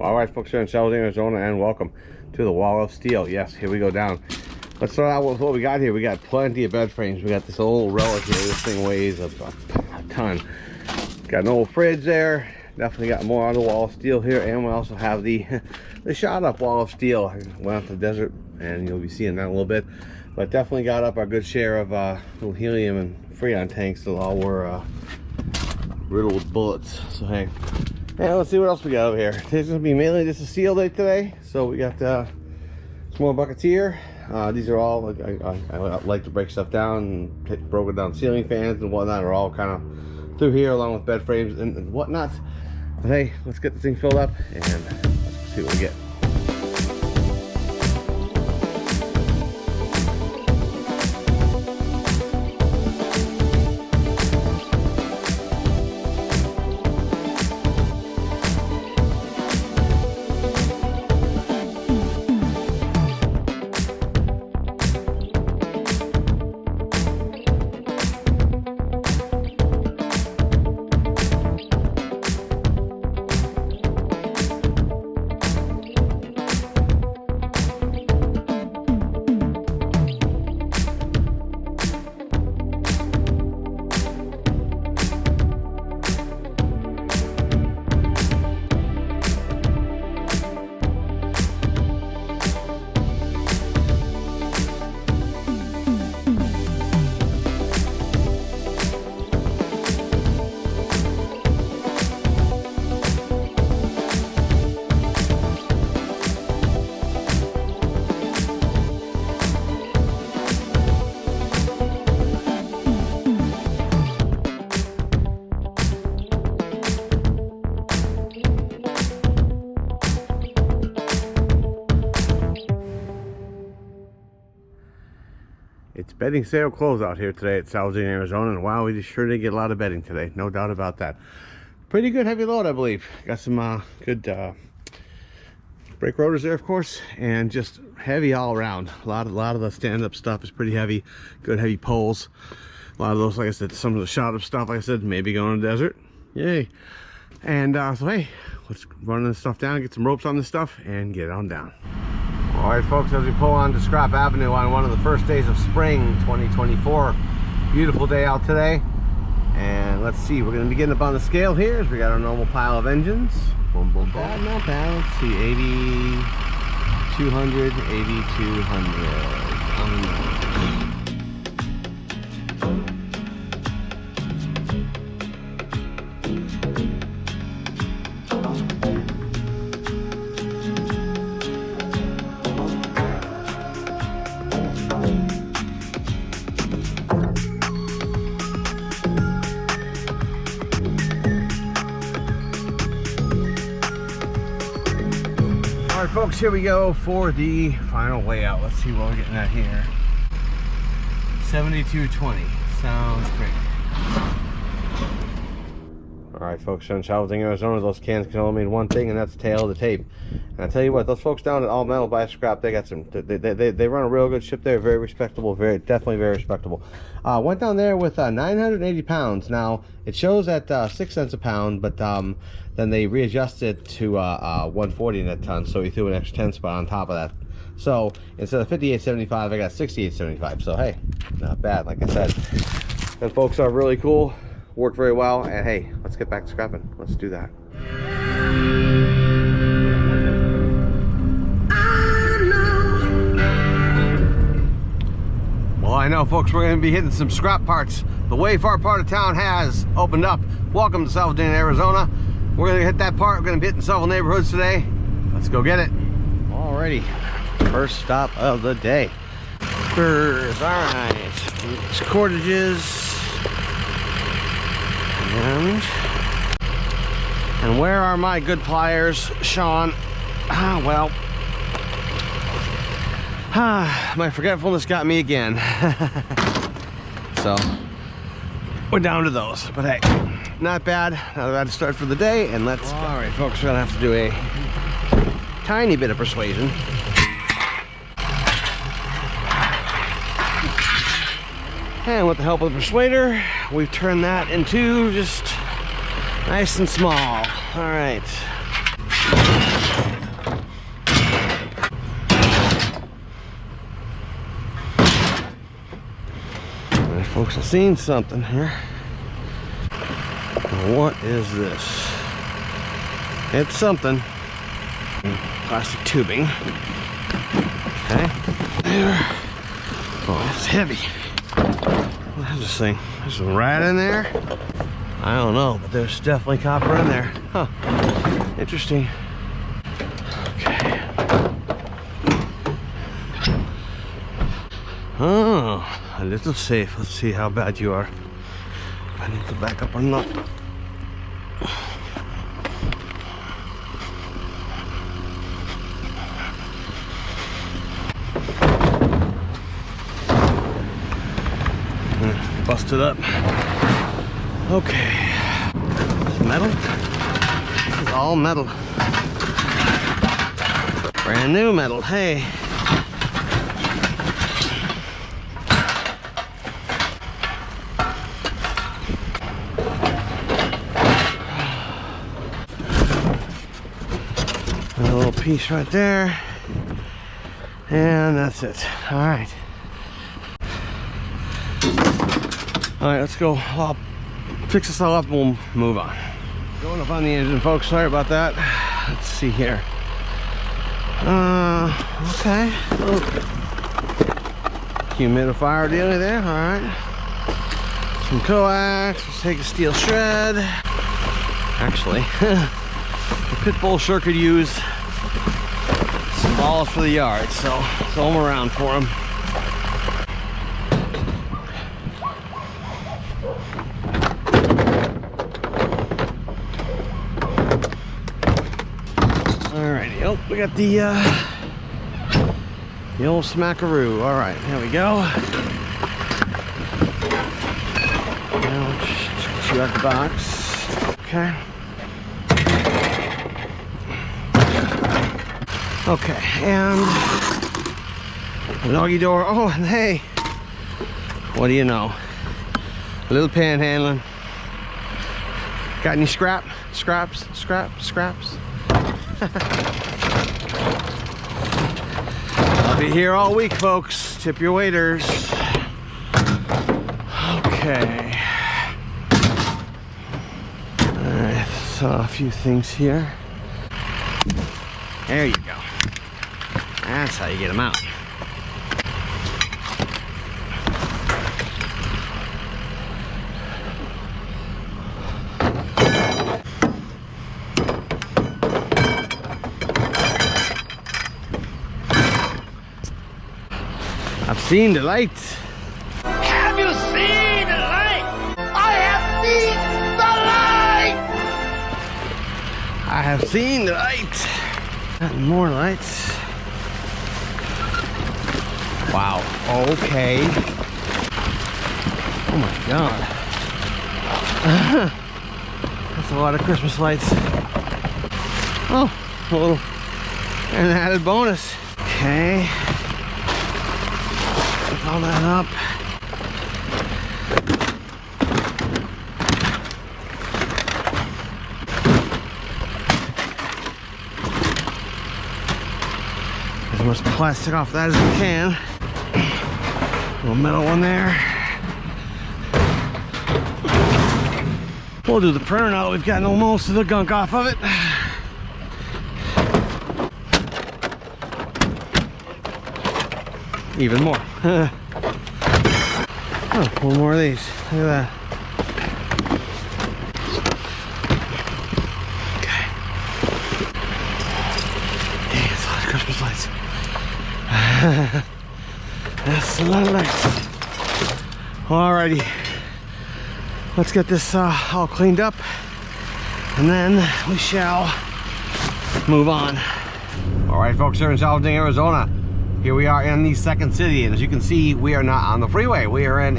All right, folks, here in Sal Arizona, and welcome to the Wall of Steel. Yes, here we go down. Let's start out with what we got here. We got plenty of bed frames. We got this old relic here. This thing weighs a ton. Got an old fridge there. Definitely got more on the Wall of Steel here, and we also have the shot up Wall of Steel. I went out to the desert, and you'll be seeing that in a little bit. But definitely got up our good share of little helium and freon tanks that all were riddled with bullets. So hey, let's see what else we got over here. Today's gonna be mainly just a steel day today. So we got some more buckets here. These are all, I like to break stuff down, and broken down ceiling fans and whatnot are all kind of through here, along with bed frames and whatnot. But hey, let's get this thing filled up and let's see what we get. It's bedding sale closeout here today at Sal Arizona, and wow, we just sure did get a lot of bedding today, no doubt about that. Pretty good heavy load, I believe. Got some good brake rotors there, of course, and just heavy all around. A lot of the stand-up stuff is pretty heavy. Good heavy poles. A lot of those, like I said, some of the shot-up stuff, like I said, maybe going to the desert. Yay! And so hey, let's run this stuff down, get some ropes on this stuff, and get on down. All right, folks, as we pull on to Scrap Avenue on one of the first days of spring 2024, beautiful day out today. And let's see, we're going to be getting up on the scale here as we got our normal pile of engines. Boom, boom, boom. Not bad. Let's see, 80, 200, 8200. All right, folks, here we go for the final layout. Let's see what we're getting at here. 7220 sounds great. All right, folks, in Sal Arizona, those cans can only mean one thing, and that's tail of the tape. And I tell you what, those folks down at All Metal Buy Scrap, they got some. They run a real good ship there. Very respectable. Definitely very respectable. Went down there with 980 pounds. Now it shows at 6 cents a pound, but then they readjusted it to 140 in a ton, so we threw an extra 10 spot on top of that. So instead of 58.75, I got 68.75. So hey, not bad. Like I said, and folks are really cool. Worked very well, and hey, let's get back to scrapping. Let's do that. Well, I know, folks, we're going to be hitting some scrap parts. The Wayfar part of town has opened up. Welcome to Sal Arizona. We're going to hit that part. We're going to be hitting several neighborhoods today. Let's go get it. Alrighty, first stop of the day. Spurs, all right. Cordages. And where are my good pliers, Sean? Well, my forgetfulness got me again. So we're down to those, but hey, not bad. Not a bad start for the day, and let's go. All right, folks, we're gonna have to do a tiny bit of persuasion. And with the help of the persuader, we've turned that into just nice and small. All right. Folks, I've seen something here. What is this? It's something. Plastic tubing. Okay. There. Oh, it's heavy. What is this thing? There's some rat in there? I don't know, but there's definitely copper in there. Huh. Interesting. Okay. Oh, a little safe. Let's see how bad you are. I need to back up or not. Busted up. Okay. This metal. This is all metal. Brand new metal. Hey. A little piece right there. And that's it. All right. Alright, let's go. I'll fix this all up and we'll move on. Going up on the engine, folks. Sorry about that. Let's see here. Okay. Humidifier dealer there. Alright. Some coax. Let's take a steel shred. Actually, the pit bull sure could use some balls for the yard, so throw them around for him. Oh, we got the old smackaroo. All right, here we go. Now let's chew out the box. Okay. Okay, and the doggy door. Oh, and hey, what do you know? A little panhandling. Got any scraps? I'll be here all week, folks. Tip your waiters. Okay. Alright, saw a few things here. There you go. That's how you get them out. I've seen the light. Have you seen the light? I have seen the light! I have seen the light. And more lights. Wow. Okay. Oh my God. That's a lot of Christmas lights. Oh, a little, and an added bonus. Okay. All that up. Get as much plastic off that as we can. Little metal one there. We'll do the printer now that we've gotten most of the gunk off of it. Even more. Oh, one more of these. Look at that. Okay. Dang, it's a lot of Christmas lights. That's a lot of lights. Alrighty. Let's get this all cleaned up, and then we shall move on. Alright, folks, here in Sal Arizona. Here we are in the second city, and as you can see, we are not on the freeway. We are in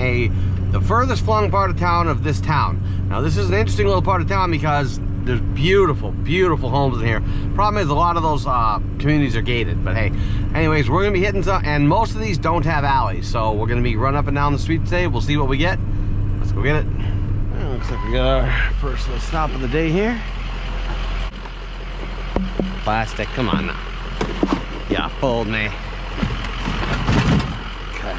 the furthest flung part of town of this town. Now, this is an interesting little part of town because there's beautiful, beautiful homes in here. Problem is, a lot of those communities are gated, but hey. Anyways, we're gonna be hitting some, and most of these don't have alleys, so we're gonna be running up and down the street today. We'll see what we get. Let's go get it. Well, looks like we got our first little stop of the day here. Plastic, come on now. Yeah, fooled me. Okay.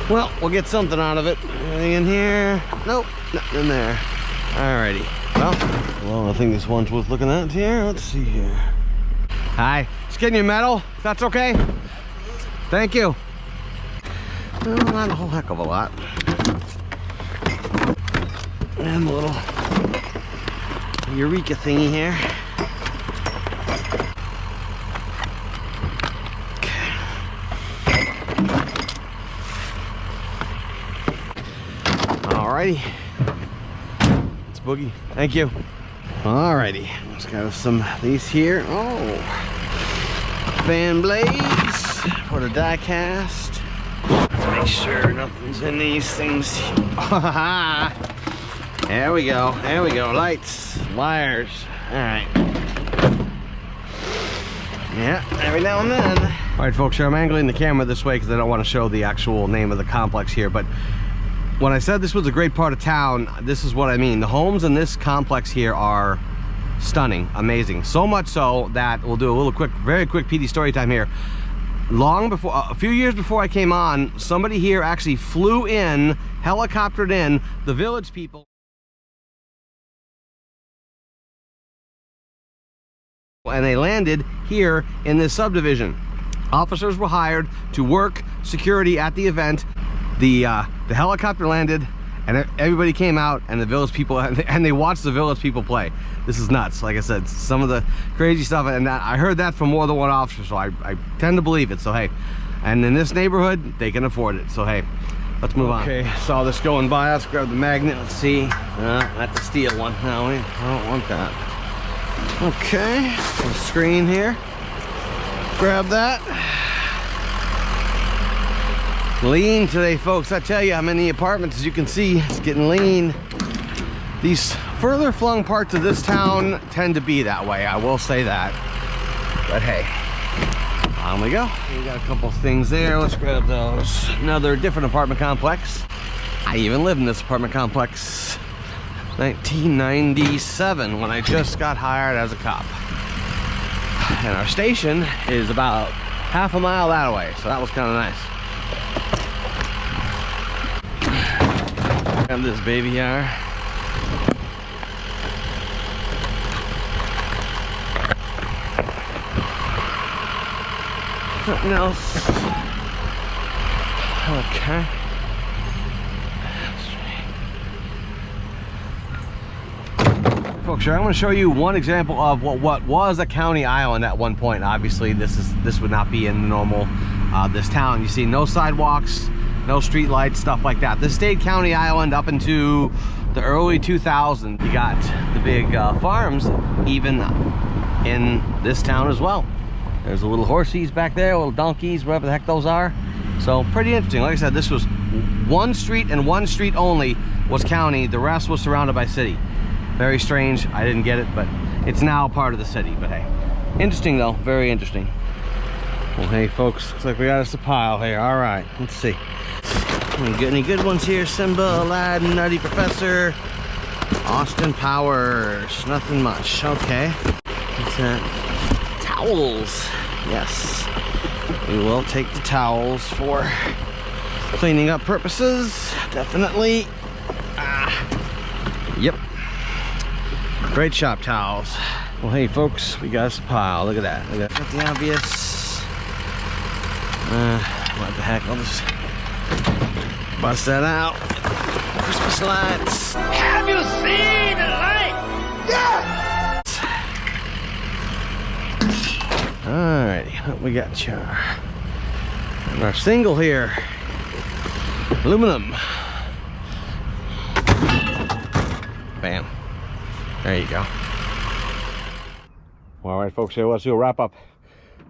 Well, we'll get something out of it. Anything in here? Nope, nothing in there. Alrighty. Well, I think this one's worth looking at here. Let's see here. Hi. Just getting your medal, if that's okay. Thank you. Well, not a whole heck of a lot. And a little Eureka thingy here. Alrighty. It's Boogie. Thank you. Alrighty. Just got some of these here. Oh. Fan blades for the die cast. Let's make sure nothing's in these things. There we go. There we go. Lights, wires. Alright. Yeah, every now and then. Alright, folks, here I'm angling the camera this way because I don't want to show the actual name of the complex here, but when I said this was a great part of town, this is what I mean. The homes in this complex here are stunning, amazing. So much so that we'll do a little quick, very quick PD story time here. Long before, a few years before I came on, somebody here actually flew in, helicoptered in the village people. And they landed here in this subdivision. Officers were hired to work security at the event. The helicopter landed and everybody came out, and the village people, and they watched the village people play. This is nuts. Like I said, some of the crazy stuff, and I heard that from more than one officer, so I tend to believe it. So hey, and in this neighborhood they can afford it, so hey, let's move on. Okay, saw this going by. Let's grab the magnet. Let's see. That's a steel one. No, I don't want that. Okay, the screen here, grab that. Lean today, folks. I tell you, I'm in the apartments, as you can see, it's getting lean. These further flung parts of this town tend to be that way, I will say that. But hey, on we go. We got a couple things there. Let's grab those. Another different apartment complex. I even lived in this apartment complex 1997 when I just got hired as a cop. And our station is about half a mile that way, so that was kind of nice. Grab this baby here. Nothing else. Okay. Folks, I'm going to show you one example of what was a county island at one point. Obviously, this would not be in the normal this town. You see, no sidewalks, no street lights, stuff like that. This stayed county island up into the early 2000s. You got the big farms even in this town as well. There's a little horsies back there, little donkeys, whatever the heck those are. So pretty interesting. Like I said, this was one street and one street only was county. The rest was surrounded by city. Very strange. I didn't get it, but it's now part of the city. But hey, interesting though, very interesting. Well, hey folks, looks like we got us a pile here. All right, let's see. We get any good ones here? Simba, Aladdin, Nutty Professor, Austin Powers. Nothing much. Okay. What's that? Towels. Yes. We will take the towels for cleaning up purposes. Definitely. Yep. Great shop towels. Well, hey folks, we got us a pile. Look at that. Look at that. Got the obvious. What the heck? I'll just bust that out. Christmas lights. Have you seen the light? Yeah! Alrighty, what we got here? And our single here. Aluminum. Bam. There you go. Well, all right, folks, here let's do a wrap up.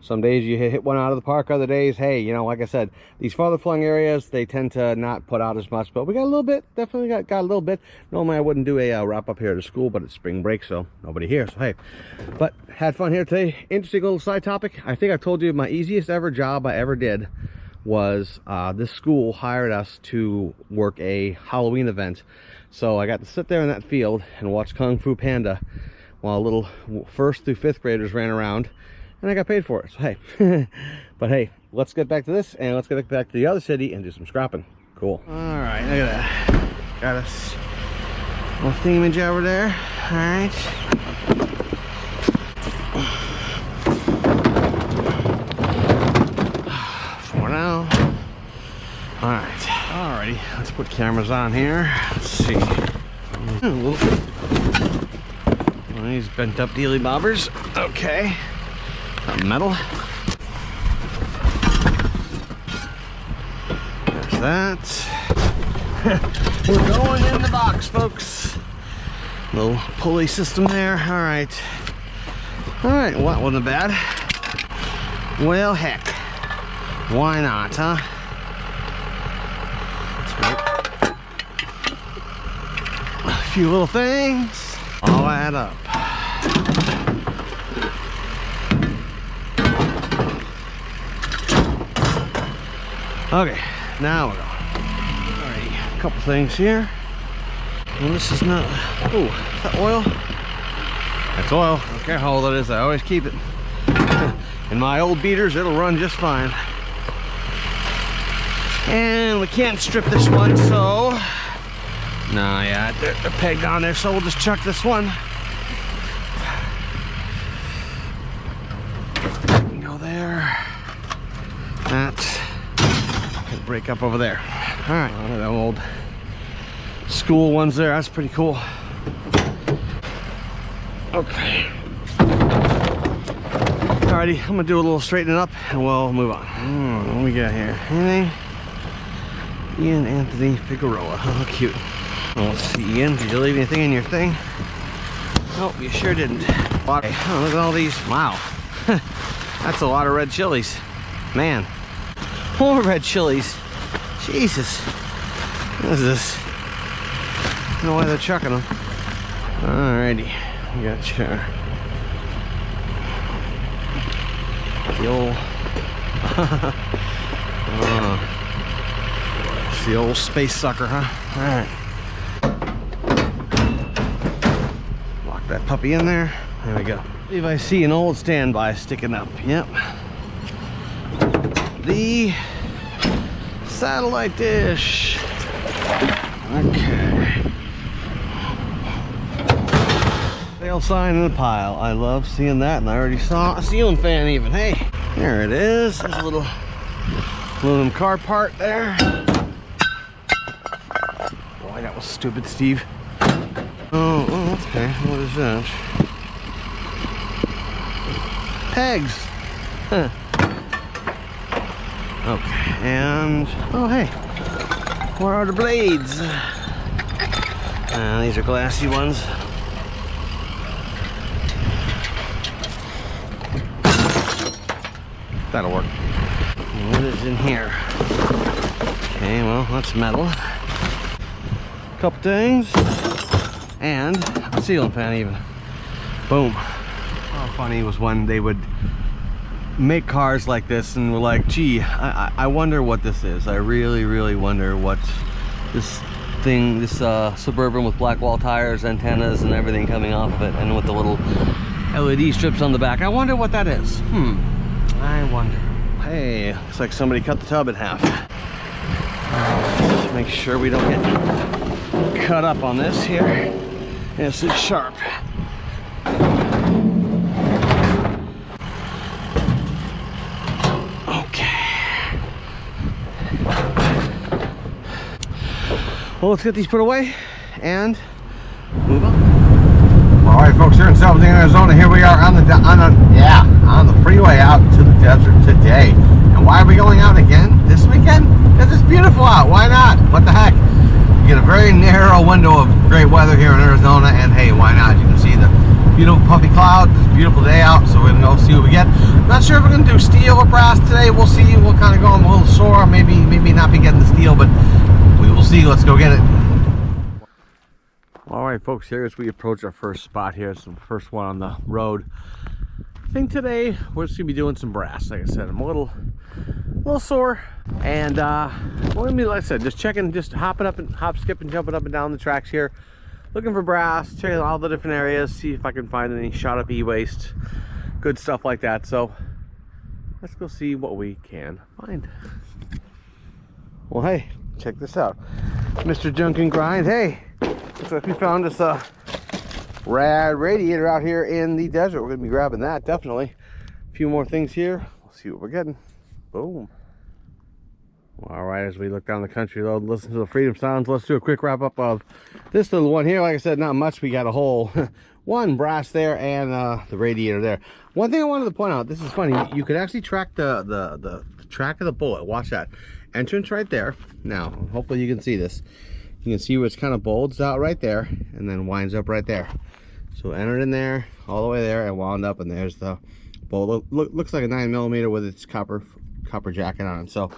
Some days you hit one out of the park, other days, hey, you know, like I said, these farther flung areas, they tend to not put out as much, but we got a little bit, definitely got a little bit. Normally I wouldn't do a wrap up here at the school, but it's spring break, so nobody here, so hey. But had fun here today. Interesting little side topic. I think I told you my easiest ever job I ever did was this school hired us to work a Halloween event. So I got to sit there in that field and watch Kung Fu Panda while little 1st through 5th graders ran around, and I got paid for it, so hey. But hey, let's get back to this, and let's get back to the other city and do some scrapping. Cool. All right, look at that. Got us a little thingamage over there. All right. For now. All right. Alrighty, let's put cameras on here. Let's see. A little one of these bent up dealy bobbers. Okay. Metal. There's that. We're going in the box, folks. Little pulley system there. Alright. Alright, well, that wasn't bad. Well, heck. Why not, huh? A few little things all add up. Okay, now we're going. Alrighty, a couple things here. Well, this is not. Oh, is that oil? That's oil. I don't care how old it is, I always keep it. In my old beaters, it'll run just fine. And we can't strip this one, so no, yeah, they're pegged on there, so we'll just chuck this one. Go there. That could break up over there. All right, one of them old school ones there. That's pretty cool. Okay. Alrighty, I'm gonna do a little straightening up and we'll move on. What do we got here? Anything? Ian Anthony Figueroa. Oh, cute. Well, let's see, Ian. Did you leave anything in your thing? Nope, you sure didn't. Okay. Oh, look at all these. Wow. That's a lot of red chilies. Man. More red chilies. Jesus. What is this? I don't know why they're chucking them. Alrighty. We got the old it's the old space sucker, huh? Alright. Lock that puppy in there. There we go. I believe I see an old standby sticking up. Yep. The satellite dish. Okay. Sale sign in the pile. I love seeing that, and I already saw a ceiling fan even. Hey, there it is. There's a little aluminum car part there. Boy, that was stupid, Steve. Oh, okay. What is that? Pegs. Huh. Okay, and oh hey, where are the blades? These are glassy ones. That'll work. What is in here? Okay, well, that's metal. Couple things. And a ceiling fan even. Boom. How funny was when they would make cars like this and we're like, gee, I wonder what this is. I really wonder what this thing, this Suburban with black wall tires, antennas and everything coming off of it, and with the little LED strips on the back. I wonder what that is. I wonder. Hey, looks like somebody cut the tub in half. Let's make sure we don't get cut up on this here. Yes, it's sharp. Okay. Well, let's get these put away and move on. All right, folks, here in Sal Arizona. Here we are on the freeway out to the desert today. And why are we going out again this weekend? Because it's beautiful out. Why not? What the heck? You get a very narrow window of great weather here in Arizona, and hey, why not? You can see the beautiful puffy cloud. It's a beautiful day out, so we're gonna go see what we get. Not sure if we're gonna do steel or brass today. We'll see. We'll kind of go. I'm a little sore. Maybe not be getting the steel, but we will see. Let's go get it. All right, folks, here as we approach our first spot here, it's the first one on the road. I think today we're just gonna be doing some brass. Like I said, I'm a little sore, and well, like I said, just checking, just hopping up and skipping, jumping up and down the tracks here, looking for brass, checking all the different areas, see if I can find any shot up e-waste, good stuff like that. So let's go see what we can find. Well, hey, check this out. Mr. Junk and Grind. Hey, looks like we found this rad radiator out here in the desert. We're gonna be grabbing that, definitely. A few more things here. We'll see what we're getting. Boom. All right, as we look down the country road, listen to the freedom sounds, let's do a quick wrap up of this little one here. Like I said, not much. We got a whole one brass there and the radiator there. One thing I wanted to point out, this is funny, you could actually track the track of the bullet. Watch that. Entrance right there. Now, hopefully you can see this. You can see where it's kind of bulged out right there and then winds up right there. So entered in there, all the way there, and wound up, and there's the bullet. Looks like a 9mm with its copper jacket on it. So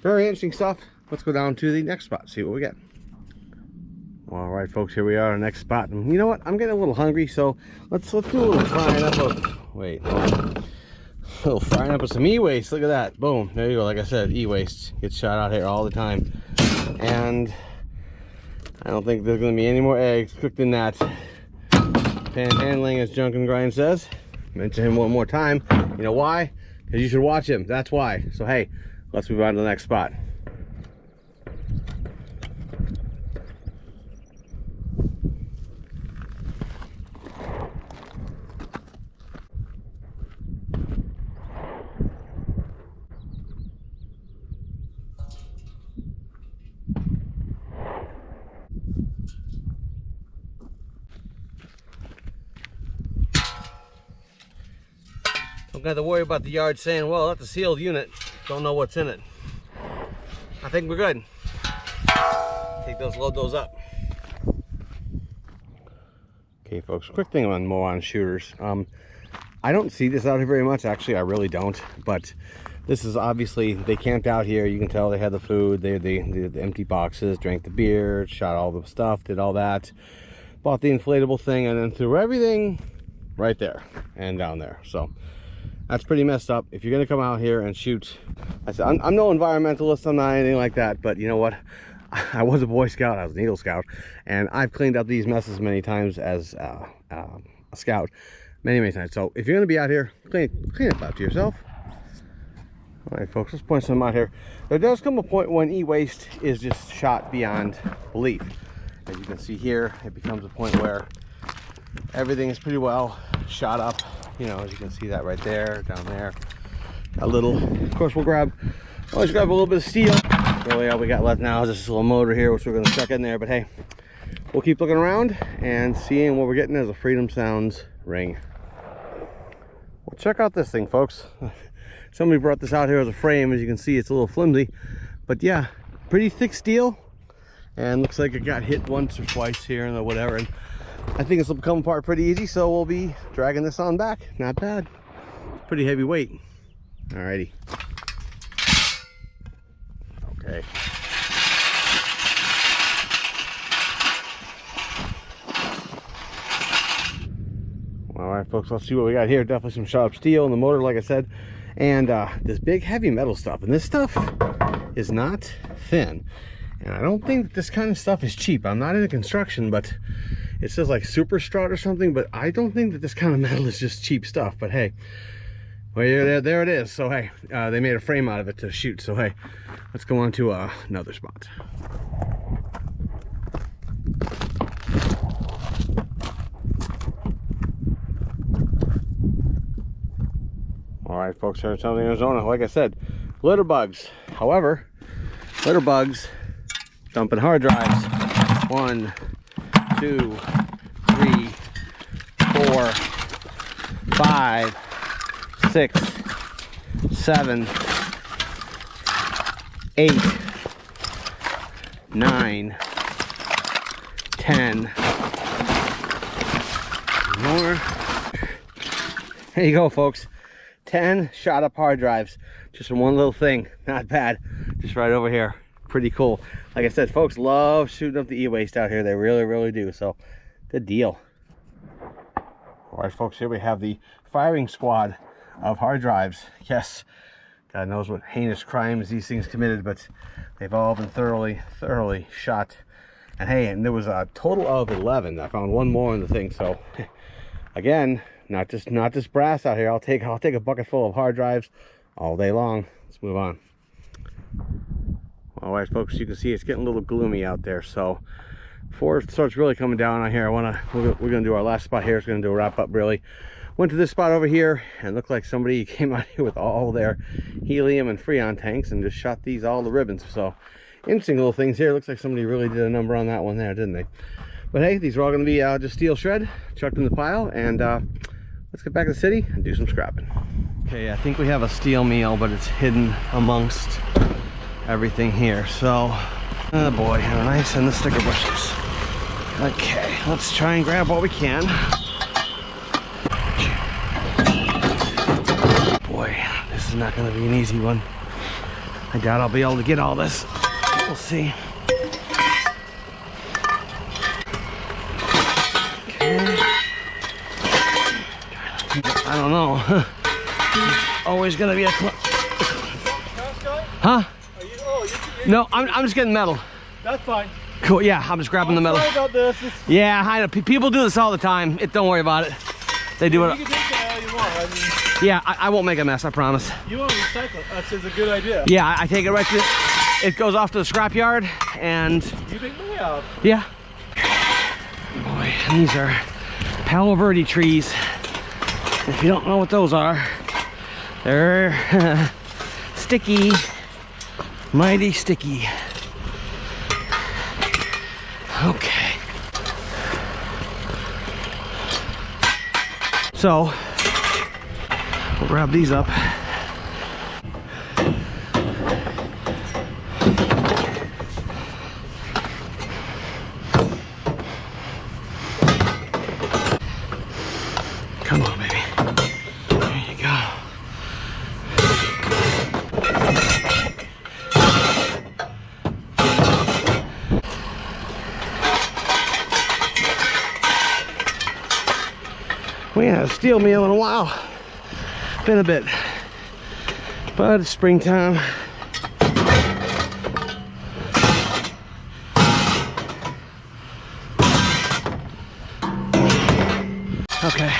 very interesting stuff. Let's go down to the next spot, see what we get. All right, folks, here we are, our next spot. And you know what? I'm getting a little hungry, so let's do a little frying up of, a little frying up of some e-waste. Look at that. Boom. There you go. Like I said, e-waste gets shot out here all the time. And I don't think there's going to be any more eggs cooked in that. Panhandling, as Junk and Grind says. Mention him one more time. You know why? Because you should watch him. That's why. So, hey, let's move on to the next spot. Don't got to worry about the yard saying, well, that's a sealed unit. Don't know what's in it. I think we're good. Take those, load those up. Okay, folks, quick thing on more on shooters. I don't see this out here very much. Actually, I really don't. But this is obviously, they camped out here. You can tell they had the food. They had the empty boxes, drank the beer, shot all the stuff, did all that. Bought the inflatable thing, and then threw everything right there and down there. So that's pretty messed up. If you're gonna come out here and shoot, I'm no environmentalist, I'm not anything like that, but you know what? I was a Boy Scout, I was an Eagle Scout, and I've cleaned up these messes many times as a scout, many times. So if you're gonna be out here, clean it up to yourself. All right, folks, let's point some out here. There does come a point when e-waste is just shot beyond belief. As you can see here, it becomes a point where everything is pretty well shot up. You know, as you can see that right there, down there. A little, of course, we'll always grab a little bit of steel. Really, all we got left now is this little motor here, which we're going to chuck in there. But hey, we'll keep looking around and seeing what we're getting as a Freedom Sounds ring. Well, check out this thing, folks. Somebody brought this out here as a frame. As you can see, it's a little flimsy. But yeah, pretty thick steel. And looks like it got hit once or twice here and whatever. And I think this will come apart pretty easy, so we'll be dragging this on back. Not bad. Pretty heavy weight. Alrighty. Okay. Alright, folks, let's see what we got here. Definitely some sharp steel in the motor, like I said. And this big heavy metal stuff. And this stuff is not thin. And I don't think that this kind of stuff is cheap. I'm not into construction, but it says like super strut or something, but I don't think that this kind of metal is just cheap stuff. But hey, well, there it is. So hey, they made a frame out of it to shoot. So hey, let's go on to another spot. All right, folks, here in Sal Arizona, like I said, litter bugs. However, litter bugs dumping hard drives. 1, 2, 3, 4, 5, 6, 7, 8, 9, 10 more. There you go, folks. 10 shot up hard drives just from one little thing. Not bad. Just right over here. Pretty cool. Like I said, folks love shooting up the e-waste out here. They really do. So good deal. All right, folks, here we have the firing squad of hard drives. Yes, God knows what heinous crimes these things committed, but they've all been thoroughly shot. And hey, and there was a total of 11. I found one more in the thing. So again, not just brass out here. I'll take a bucket full of hard drives all day long. Let's move on. All right, folks, you can see it's getting a little gloomy out there. So before it starts really coming down on here, we're gonna do our last spot here. It's gonna do a wrap up really. Went to this spot over here and looked like somebody came out here with all their helium and freon tanks and just shot these all the ribbons. So interesting little things here. Looks like somebody really did a number on that one there, didn't they? But hey, these are all gonna be just steel shred, chucked in the pile, and let's get back to the city and do some scrapping. Okay, I think we have a steel meal, but it's hidden amongst everything here. So, oh boy, nice, and the sticker bushes. Okay, let's try and grab what we can. Boy, this is not going to be an easy one. I doubt I'll be able to get all this. We'll see. Okay. I don't know. Always going to be a huh? No, I'm just getting metal. That's fine. Cool, yeah, I'm just grabbing the metal. Sorry about this. Yeah, I know. People do this all the time. Don't worry about it. They do it. You can take it all you want. I mean, yeah, I won't make a mess, I promise. you want to recycle it. That's a good idea. Yeah, I take it right to, it goes off to the scrapyard, and You pick me up. yeah. Boy, these are Palo Verde trees. If you don't know what those are, they're sticky, mighty sticky. Okay. So, we'll grab these up. Come on, baby. There you go. We ain't had a steel meal in a while. Been a bit. But it's springtime. Okay.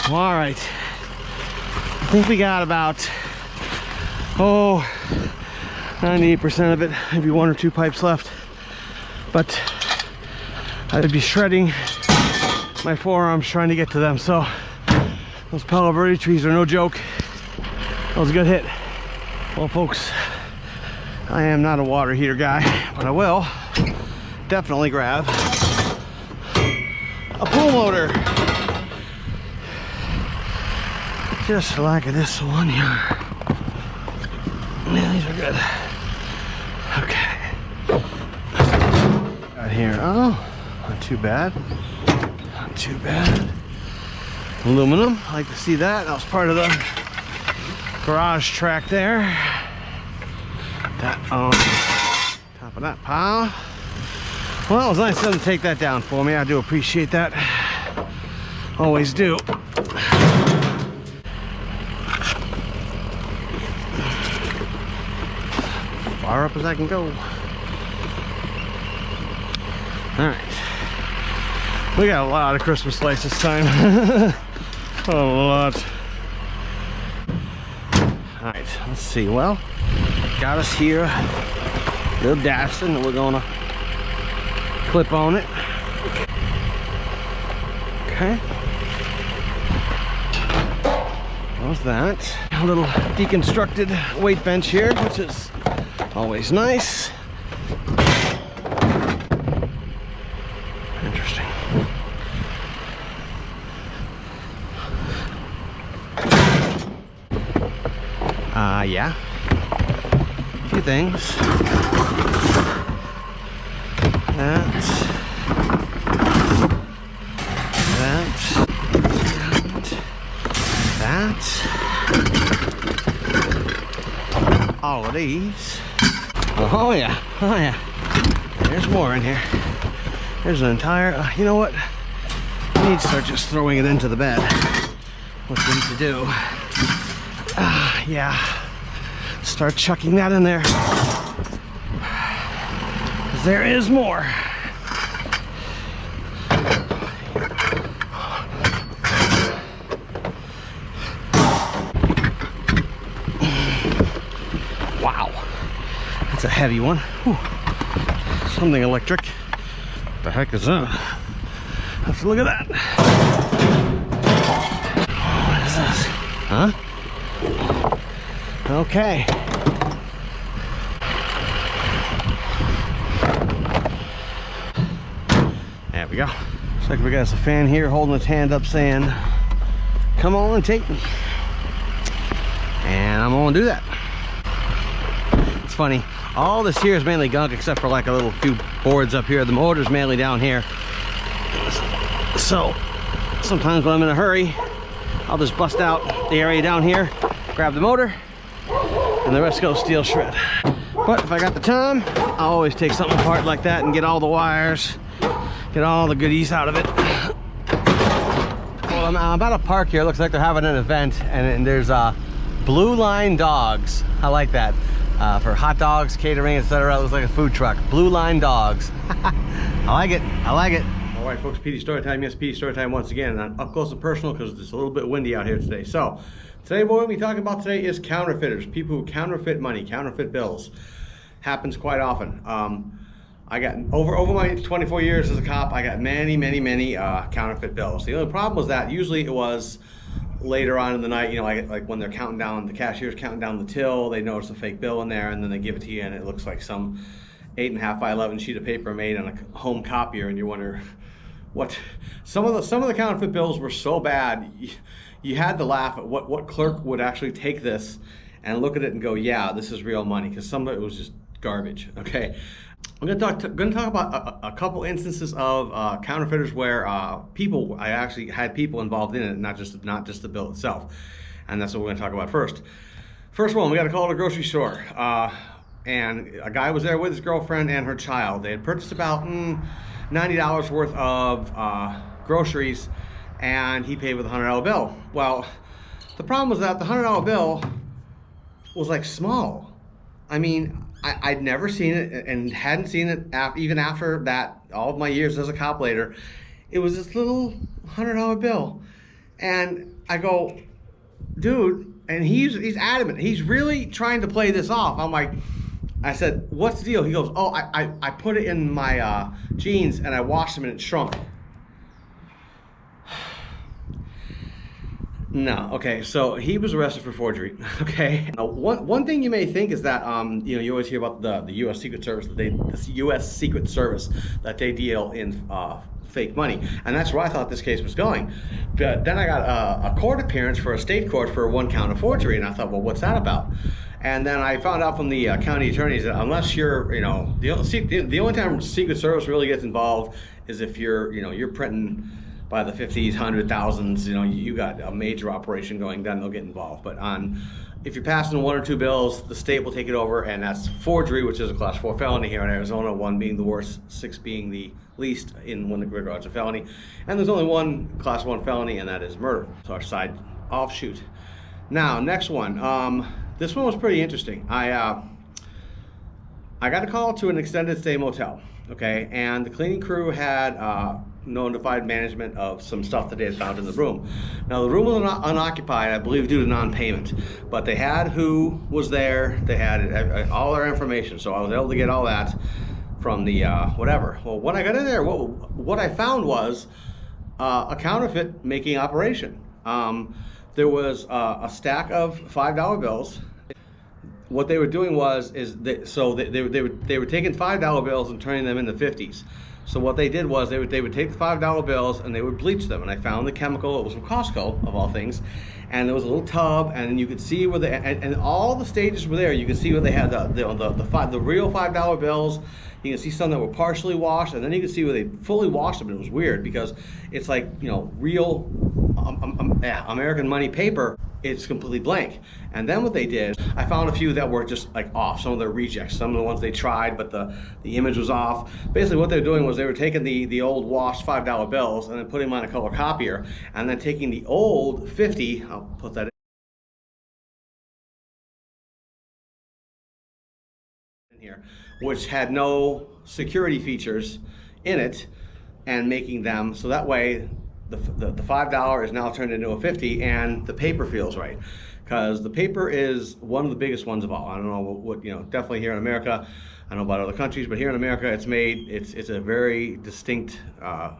Well, all right. I think we got about 98% of it, maybe 1 or 2 pipes left. But I'd be shredding my forearms trying to get to them. So those Palo Verde trees are no joke. That was a good hit. Well, folks, I am not a water heater guy, but I will definitely grab a pool motor. Just like this one here. Yeah, these are good. Okay. Got here. Oh, not too bad. Not too bad. Aluminum. I like to see that. That was part of the garage track there. That on top of that pile. Well, it was nice of them to take that down for me. I do appreciate that. Always do. Far up as I can go. Alright. We got a lot of Christmas lights this time. A lot. Alright, let's see. Well, got us here. Little Datsun that we're gonna clip on it. Okay. How's that? A little deconstructed weight bench here, which is always nice. Interesting. Yeah. A few things. All of these. Oh yeah, oh yeah. There's more in here. There's an entire, you know what? I need to start just throwing it into the bed. What we need to do. Yeah. Start chucking that in there. There is more. heavy one. Whew. Something electric. What the heck is that? Have to look at that. What is this? Huh? Okay. There we go. Looks like we got a fan here holding its hand up saying, come on and take me. And I'm gonna do that. It's funny, all this here is mainly gunk except for like a little few boards up here. The motor's mainly down here. So sometimes when I'm in a hurry, I'll just bust out the area down here, grab the motor, and the rest goes steel shred. But if I got the time, I'll always take something apart like that and get all the wires, get all the goodies out of it. Well, I'm about to park here. Looks like they're having an event, and there's Blue Line Dogs. I like that. For hot dogs, catering, etc. It looks like a food truck. Blue Line Dogs. I like it. I like it. All right, folks, PD Story Time. Yes, PD Story Time once again. And up close and personal because it's a little bit windy out here today. So today, what we're going to be talking about today is counterfeiters. People who counterfeit money, counterfeit bills. Happens quite often. I got over my 24 years as a cop, I got many counterfeit bills. The only problem was that usually it was later on in the night, you know, like when they're counting down, the cashier's counting down the till, they notice a fake bill in there, and then they give it to you, and it looks like some 8.5 by 11 sheet of paper made on a home copier, and you wonder what. Some of the counterfeit bills were so bad, you had to laugh at what clerk would actually take this and look at it and go, yeah, this is real money, because some of it was just garbage. Okay. I'm going to talk about a couple instances of counterfeiters where I actually had people involved in it, not just the bill itself, and that's what we're going to talk about first. First one, we got a call at a grocery store, and a guy was there with his girlfriend and her child. They had purchased about $90 worth of groceries, and he paid with a $100 bill. Well, the problem was that the $100 bill was like small. I mean, I'd never seen it and hadn't seen it even after that, all of my years as a cop later. It was this little $100 bill. And I go, dude, and he's adamant. He's really trying to play this off. I'm like, I said, what's the deal? He goes, oh, I put it in my jeans and I washed them and it shrunk. No, okay, so he was arrested for forgery. Okay, now, one thing you may think is that you know, you always hear about the U.S. Secret Service, the U.S. Secret Service, that they deal in fake money, and that's where I thought this case was going. But then I got a court appearance for a state court for 1 count of forgery, and I thought, well, what's that about? And then I found out from the county attorneys that unless you're, you know, the only time Secret Service really gets involved is if you're printing by the 50s, 100,000s, you know, you got a major operation going, then they'll get involved. But if you're passing 1 or 2 bills, the state will take it over, and that's forgery, which is a class 4 felony here in Arizona, 1 being the worst, 6 being the least in when it regards to felony. And there's only 1 class 1 felony, and that is murder. So our side offshoot. Now, next one. This one was pretty interesting. I got a call to an extended stay motel, okay, and the cleaning crew had notified management of some stuff that they had found in the room. Now the room was unoccupied, I believe, due to non-payment, but they had who was there, they had all their information, so I was able to get all that from the whatever. Well, when I got in there, what I found was a counterfeit making operation. There was a stack of $5 bills. What they were doing was they were taking $5 bills and turning them into 50s. So what they did was they would take the $5 bills and they would bleach them. And I found the chemical. It was from Costco, of all things. And there was a little tub, and you could see where and all the stages were there. You could see where they had the real $5 bills. You can see some that were partially washed, and then you can see where they fully washed them. And it was weird because it's like, you know, real American money paper. It's completely blank. And then what they did, I found a few that were just like off, some of their rejects, some of the ones they tried, but the image was off. Basically what they were doing was they were taking the old washed $5 bills and then putting them on a color copier, and then taking the old 50, I'll put that in here, which had no security features in it, and making them so that way the $5 is now turned into a 50, and the paper feels right, because the paper is one of the biggest ones of all. I don't know what, you know, definitely here in America, I don't know about other countries, but here in America, it's made. It's a very distinct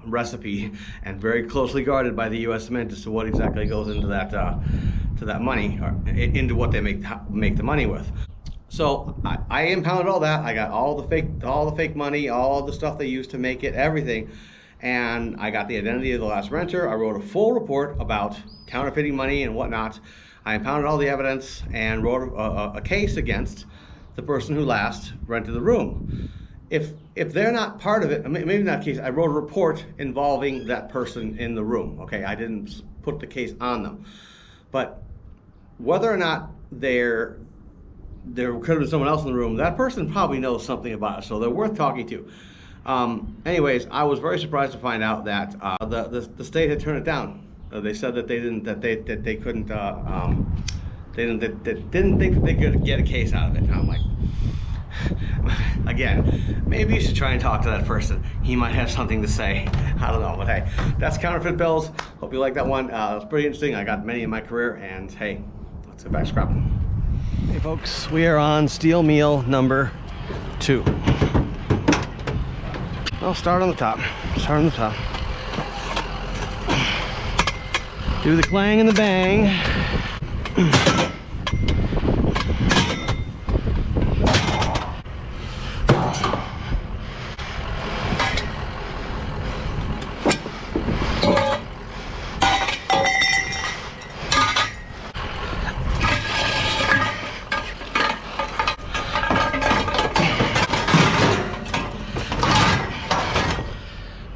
recipe and very closely guarded by the U.S. Mint as to what exactly goes into that to that money, or into what they make the money with. So I impounded all that. I got all the fake money, all the stuff they used to make it, everything, and I got the identity of the last renter. I wrote a full report about counterfeiting money and whatnot. I impounded all the evidence and wrote a case against the person who last rented the room. If they're not part of it, maybe not a case, I wrote a report involving that person in the room. Okay, I didn't put the case on them. But whether or not there could have been someone else in the room, that person probably knows something about it, so they're worth talking to. Anyways, I was very surprised to find out that the state had turned it down. They said that they didn't think that they could get a case out of it. And I'm like, again, maybe you should try and talk to that person. He might have something to say. I don't know, but hey, that's counterfeit bills. Hope you like that one. It's pretty interesting. I got many in my career, and hey, let's get back scrapping. Hey folks, we are on steel meal number 2. I'll start on the top. Do the clang and the bang.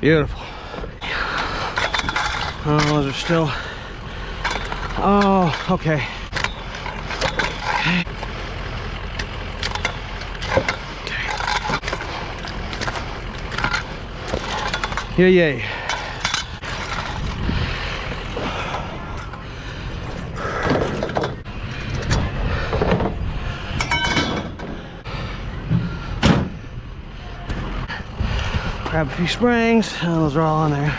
Beautiful. Oh, those are still. Oh, okay. Yay. Grab a few springs. Oh, those are all on there.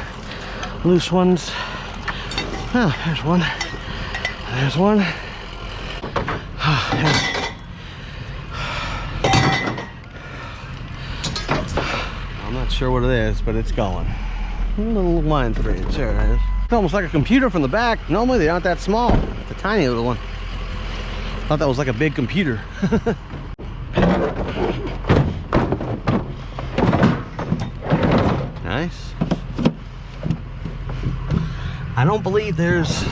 Loose ones. Oh, there's one. There's one. I'm not sure what it is, but it's going. A little line fridge. There it is. It's almost like a computer from the back. Normally they aren't that small. It's a tiny little one. Thought that was like a big computer. Nice. I don't believe there's.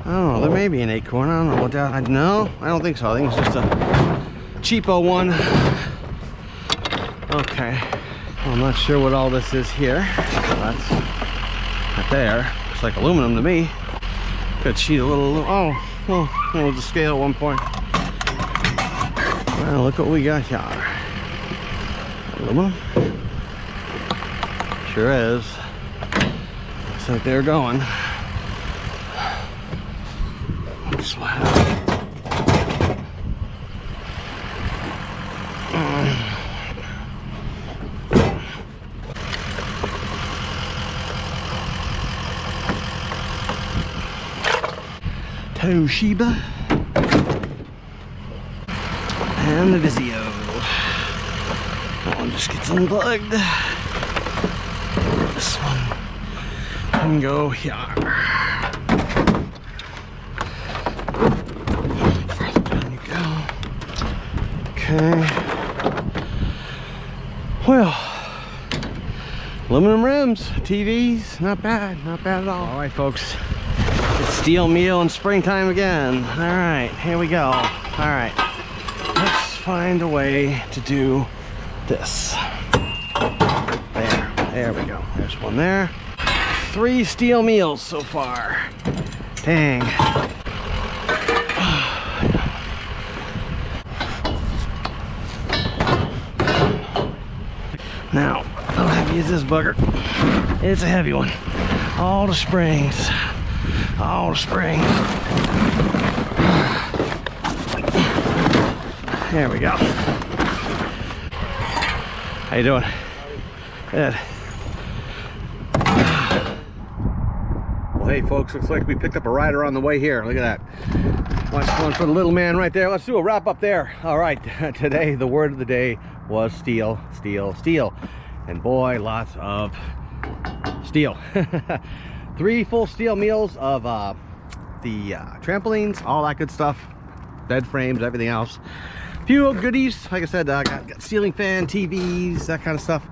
Oh, there may be an acorn. I don't know what that. No, I don't think so. I think it's just a cheapo one. Okay. Well, I'm not sure what all this is here. That's right there. Looks like aluminum to me. Good sheet of little. Oh, well, it was a scale at one point. Well, look what we got here. Aluminum. Sure is. Looks like they're going. Slide out. Toshiba and the Vizio. That one just gets unplugged. This one can go here. Further down you go. Okay. Well, aluminum rims, TVs, not bad at all. All right, folks. It's steel meal and springtime again. All right, here we go. All right, let's find a way to do this. There we go. There's one there. 3 steel meals so far. Dang. Now, I'll have to use this bugger. It's a heavy one. All the springs. All the springs. There we go. How you doing? Good. Well, hey, Okay, folks, looks like we picked up a rider on the way here. Look at that. One for the little man right there. Let's do a wrap up there. All right, today the word of the day was steel, steel, steel. And boy, lots of steel. 3 full steel meals of the trampolines, all that good stuff, bed frames, everything else. A few goodies, like I said, got ceiling fan, TVs, that kind of stuff.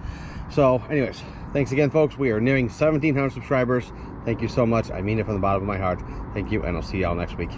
So anyways, thanks again, folks. We are nearing 1,700 subscribers. Thank you so much. I mean it from the bottom of my heart. Thank you, and I'll see y'all next week.